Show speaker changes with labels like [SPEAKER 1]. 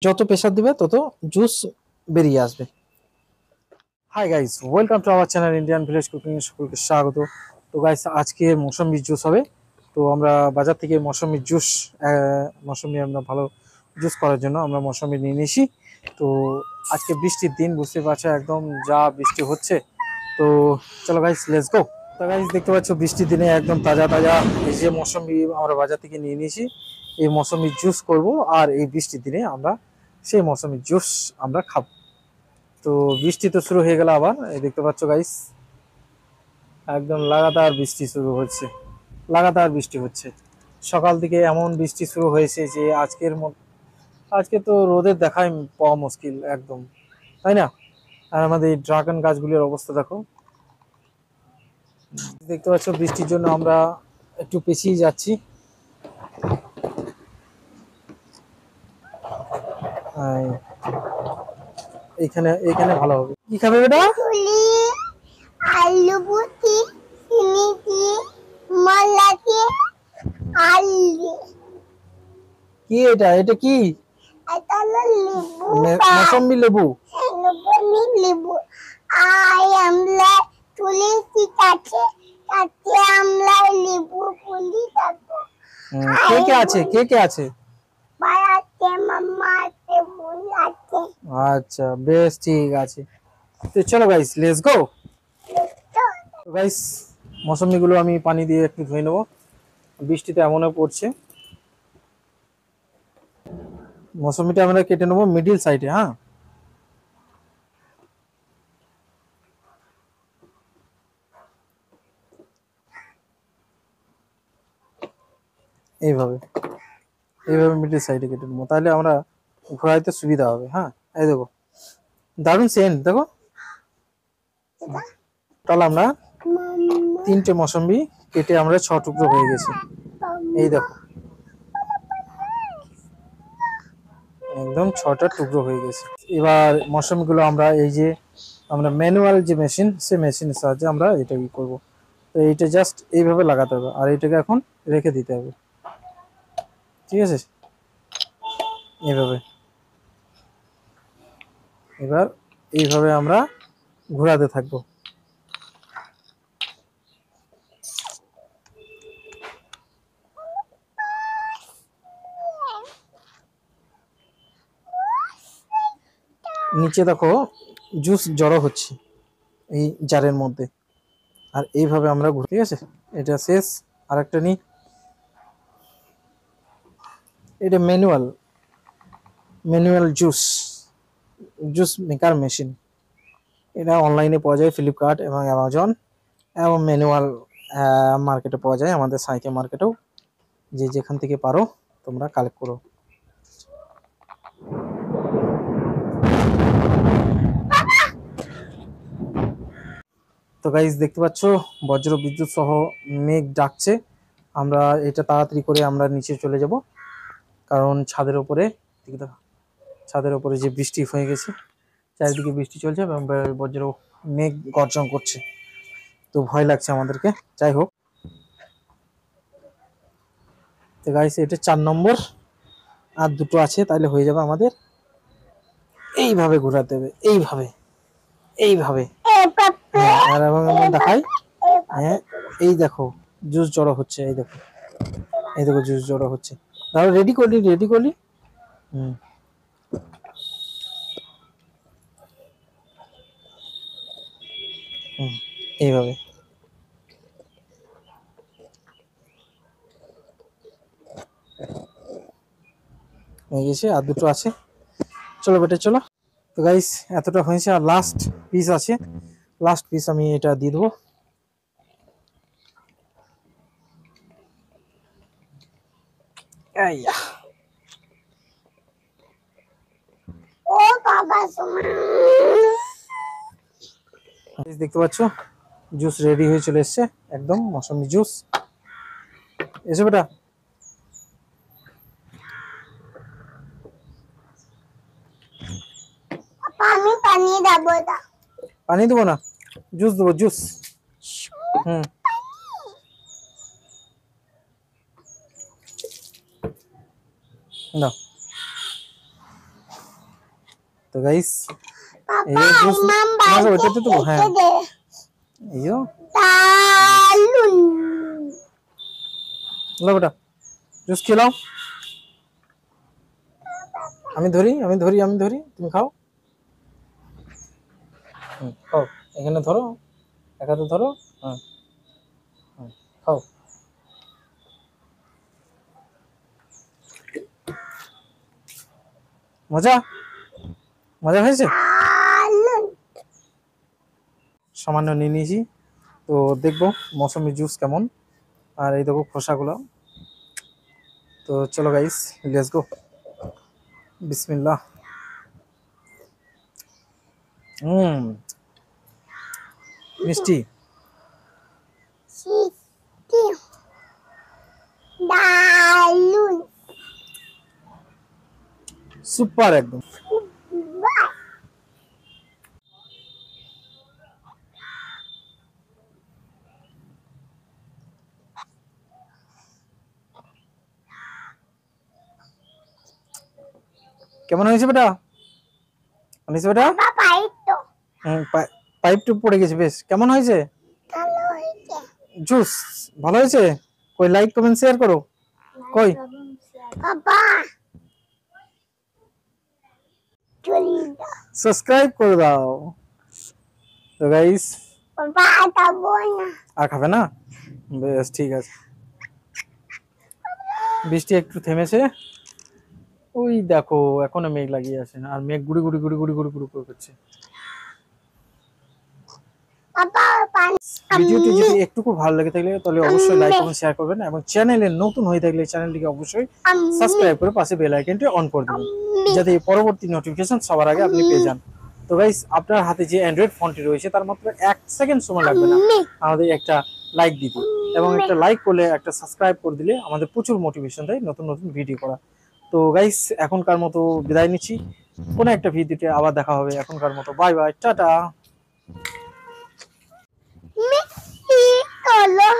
[SPEAKER 1] যত প্রেসার দিবে তত জুস বেরিয়ে আসবে। Hi guys, welcome to our channel Indian village cooking এ সকলকে স্বাগত। তো গাইস, আজকে মৌসুমী জুস হবে। তো আমরা বাজার থেকে মৌসুমী জুস, মৌসুমী আমরা ভালো জুস করার জন্য আমরা মৌসুমী নিয়ে নিয়েছি। তো আজকে বৃষ্টির দিন, বুঝতে পারছো একদম যা বৃষ্টি হচ্ছে। তো চলো গাইস, লেটস গো। তো গাইস, দেখতে পাচ্ছ বৃষ্টির দিনে একদম তাজা তাজা এই যে মৌসুমী আমরা বাজার থেকে নিয়ে নিয়েছি। এই মৌসুমী জুস করব, আর এই বৃষ্টির দিনে আমরা সেই মৌসুমী জুস আমরা খাবো। তো বৃষ্টি তো শুরু হয়ে গেল আবার, এই দেখতে পাচ্ছ গাইস, একদম লাগাতার বৃষ্টি শুরু হচ্ছে, লাগাতার বৃষ্টি হচ্ছে। সকাল থেকে এমন বৃষ্টি শুরু হয়েছে যে আজকে তো রোদের দেখাই পাওয়া মুশকিল একদম, তাই না? আর আমাদের এই ড্রাগন গাছগুলির অবস্থা দেখো। দেখতে পাচ্ছ বৃষ্টির জন্য আমরা একটু পেছিয়ে যাচ্ছি। আহ, এইখানে এইখানে ভালো হবে। কি খাবে বেটা?
[SPEAKER 2] আলু বুটি চিনি দিয়ে মশলা দিয়ে আলু।
[SPEAKER 1] কি এটা? এটা কি?
[SPEAKER 2] এটা হলো লেবু।
[SPEAKER 1] মৌসুমী লেবু।
[SPEAKER 2] লেবু আমরা তুলেছি কাছে কাছে আমরা লেবু পুলি থাকবো।
[SPEAKER 1] কে কে আছে? কে কে আছে?
[SPEAKER 2] বাড়াতে মামা আছে ফুল আছে।
[SPEAKER 1] আচ্ছা, বেশ, ঠিক আছে। তো চলো গাইস, লেটস গো। তো গাইস, মৌসুমিগুলো আমি পানি দিয়ে একটু ধুয়ে নেবো, বৃষ্টিতে এমনও পড়ছে। মৌসুমিটা আমরা কেটে নেবো মিডিল সাইডে, হ্যাঁ। এইভাবে এইভাবে মিডিল সাইডে কেটে নেবো, তাহলে আমরা ঘোরাইতে সুবিধা হবে। হ্যাঁ, এই দেখো, দারুণ সেন্ট দেখো। তাহলে আমরা 3টে মৌসুমি কেটে আমরা 6 টুকরো হয়ে গেছে, এই দেখো, একদম 6টা টুকরো হয়ে গেছে। এবার মৌসুমিগুলো আমরা এই যে আমরা ম্যানুয়াল যে মেশিন, সেই মেশিনের সাহায্যে আমরা এটা কি করবো। তো এইটা জাস্ট এইভাবে লাগাতে হবে, আর এটাকে এখন রেখে দিতে হবে, ঠিক আছে? এইভাবে, এবার এইভাবে আমরা ঘোরাতে থাকবো। নিচে দেখো জুস জড়ো হচ্ছে এই জারের মধ্যে, আর এইভাবে আমরা ঘুরে, ঠিক আছে? এটা শেষ। আর একটা নি, এটা manual manual juice juice maker machine. এটা অনলাইনে পাওয়া যায়, ফ্লিপকার্ট এবং অ্যামাজন, এবং ম্যানুয়াল মার্কেটে পাওয়া যায়, আমাদের সাইকে মার্কেটেও। যে যেখান থেকে পারো তোমরা কালেক্ট করো। তো গাইজ, দেখতে পাচ্ছ বজ্র বিদ্যুৎ সহ মেঘ ডাকছে। আমরা এটা তাড়াতাড়ি করে আমরা নিচে চলে যাব, কারণ ছাদের উপরে যে বৃষ্টি হয়ে গেছে, চারিদিকে বৃষ্টি চলছে এবং বজ্র মেঘ গর্জন করছে, তো ভয় লাগছে আমাদেরকে। যাই হোক, তো গাইস, এটা 4 নম্বর, আর 2টো আছে, তাহলে হয়ে যাবে আমাদের। এইভাবে ঘোরাতে হবে, এইভাবে এইভাবে। হ্যাঁ, আর এবং আমি দেখাই। হ্যাঁ, এই দেখো জুস জড়ো হচ্ছে, এই দেখো, এই দেখো জুস জড়ো হচ্ছে। তাহলে রেডি করলি। হুম, হুম, এইভাবে। হয়ে গেছে, আর 2টো আছে। চলো বেটা, চলো। তো গাইস, এতটা হয়েছে, আর লাস্ট পিস আছে। লাস্ট পিস আমি এটা দিয়ে দেবো। এই
[SPEAKER 2] ও বাবা সোমা
[SPEAKER 1] গাইস, দেখতে পাচ্ছ জুস রেডি হয়ে চলে এসছে, একদম মৌসুমী জুস। এসো বেটা।
[SPEAKER 2] আমি পানি দেবো না।
[SPEAKER 1] পানি দেবো না, জুস দেবো, জুস। হুম, না, গাইস
[SPEAKER 2] পাপা
[SPEAKER 1] এই জুস
[SPEAKER 2] ইমাম
[SPEAKER 1] তোমাকে
[SPEAKER 2] বাইকে
[SPEAKER 1] ওইটাতে দেবো, হ্যাঁ
[SPEAKER 2] খেতে দে
[SPEAKER 1] এই যে
[SPEAKER 2] দারুন
[SPEAKER 1] লো বেটা জুস খেলাও। আমি ধরি তুমি খাও। খাও, এখানে ধরো, এক হাতে ধরো। হ্যাঁ খাও। মজা মজা হয়েছে।
[SPEAKER 2] দারুন
[SPEAKER 1] সামান্য নিয়ে নিয়েছি, তো দেখবো মৌসুমী জুস কেমন। আর এই দেখো খোসাগুলো। তো চলো গাইস লেটস গো, বিসমিল্লাহ। মিষ্টি।
[SPEAKER 2] চিটি দারুন
[SPEAKER 1] সুপার একদম।
[SPEAKER 2] বাহ
[SPEAKER 1] কেমন হয়েছে বেটা? হয়েছে বেটা?
[SPEAKER 2] পাপা পাইতো
[SPEAKER 1] পাইপ টুপ পড়ে গেছে, বেশ কেমন হয়েছে
[SPEAKER 2] ভালো হয়েছে
[SPEAKER 1] জুস? ভালো হয়েছে? কই লাইক কমেন্ট শেয়ার করো, কই
[SPEAKER 2] পাপা চলি যা
[SPEAKER 1] সাবস্ক্রাইব করে দাও। তো গাইস
[SPEAKER 2] পাপা খাবো না
[SPEAKER 1] আর খাবে না? বেশ ঠিক আছে। বৃষ্টি একটু থেমেছে, ওই দেখো এখনো মেঘ লাগিয়ে আছে, আর মেঘ গুড়ি গুড়ি গুড়ি গুড়ি গুড়ি গুড়ি করে করছে।
[SPEAKER 2] পাপা পানি
[SPEAKER 1] ভিডিওটি যদি একটুকু ভালো লাগে থাকলে তাহলে অবশ্যই লাইক কমেন্ট শেয়ার করবেন, এবং চ্যানেলে নতুন হয়ে থাকলে চ্যানেলটিকে অবশ্যই সাবস্ক্রাইব করে পাশে বেল আইকনটি অন করে দেবেন, যাতে পরবর্তী নোটিফিকেশন সবার আগে আপনি পেয়ে যান। তো গাইস আপনার হাতে যে অ্যান্ড্রয়েড ফোনটি রয়েছে তার মাত্র 1 সেকেন্ড সময় লাগবে না আমাদের একটা লাইক দিতে, এবং একটা লাইক করলে একটা সাবস্ক্রাইব করে দিলে আমাদের প্রচুর মোটিভেশন দেয় নতুন নতুন ভিডিও করা। তো গাইস এখনকার মতো বিদায় নিচ্ছি, কোনো একটা ভিডিওতে আবার দেখা হবে। এখনকার মতো বাই বাই, টাটা।
[SPEAKER 2] মিষ্টি হলো